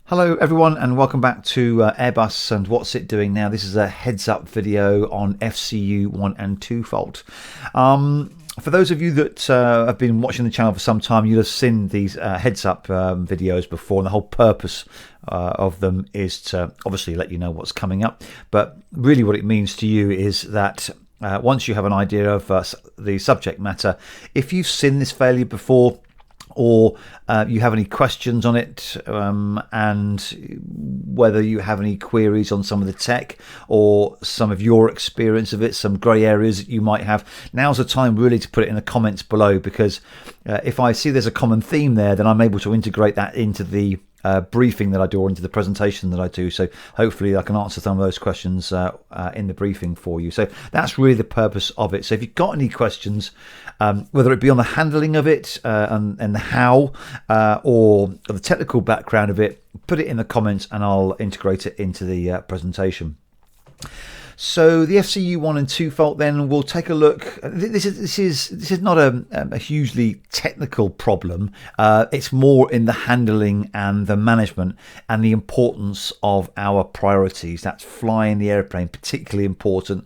Hello everyone and welcome back to Airbus and what's it doing now. This is a heads up video on FCU 1 and 2 fault. For those of you that have been watching the channel for some time, you'll have seen these heads up videos before, and the whole purpose of them is to obviously let you know what's coming up. But really what it means to you is that once you have an idea of the subject matter, if you've seen this failure before, or you have any questions on it, and whether you have any queries on some of the tech or some of your experience of it, some grey areas that you might have, now's the time really to put it in the comments below, because if I see there's a common theme there, then I'm able to integrate that into the briefing that I do, or into the presentation that I do. So hopefully I can answer some of those questions in the briefing for you. So that's really the purpose of it. So if you've got any questions, whether it be on the handling of it and the how, or the technical background of it, put it in the comments and I'll integrate it into the presentation. So the FCU 1 and 2 fault, then we'll take a look. This is not a hugely technical problem. It's more in the handling and the management and the importance of our priorities. That's flying the airplane, particularly important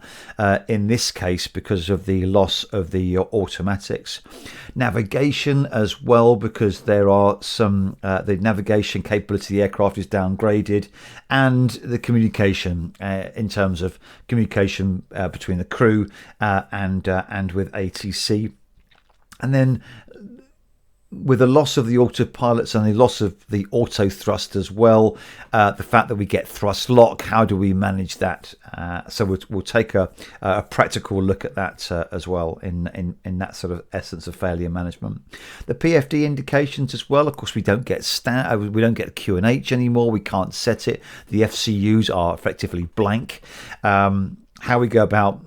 in this case because of the loss of the automatics. Navigation as well, because there are some the navigation capability of the aircraft is downgraded, and the communication in terms of communication between the crew and with ATC. And then with the loss of the autopilots and the loss of the auto thrust as well, the fact that we get thrust lock, how do we manage that? So we'll take a practical look at that as well in that sort of essence of failure management. The PFD indications as well. Of course, we don't get QNH anymore. We can't set it. The FCUs are effectively blank. How we go about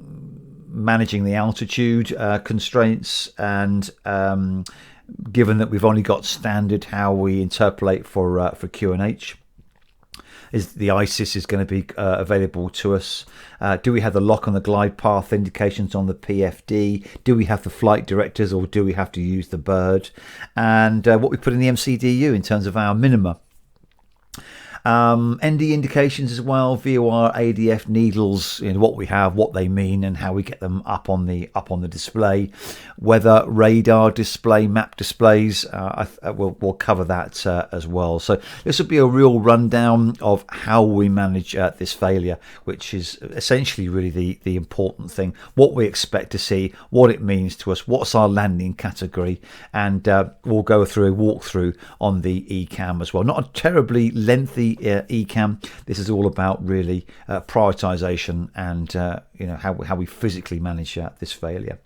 managing the altitude constraints, and given that we've only got standard, how we interpolate for QNH. Is the ISIS is going to be available to us? Do we have the lock on the glide path indications on the PFD? Do we have the flight directors, or do we have to use the bird? And what we put in the MCDU in terms of our minima. ND indications as well, VOR, ADF, needles, what we have, what they mean, and how we get them up on the display. Weather, radar display, map displays, we'll cover that as well. So this will be a real rundown of how we manage this failure, which is essentially really the important thing. What we expect to see, what it means to us, what's our landing category, and we'll go through a walkthrough on the ECAM as well. Not a terribly lengthy ECAM. This is all about really prioritization and how we physically manage this failure.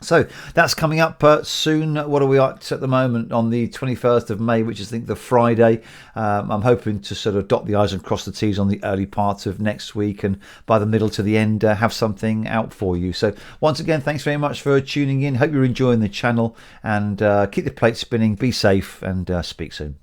So that's coming up soon. What are we at the moment? On the 21st of May, which is I think the Friday. I'm hoping to sort of dot the I's and cross the T's on the early part of next week, and by the middle to the end have something out for you. So once again, thanks very much for tuning in. Hope you're enjoying the channel, and keep the plate spinning, be safe, and speak soon.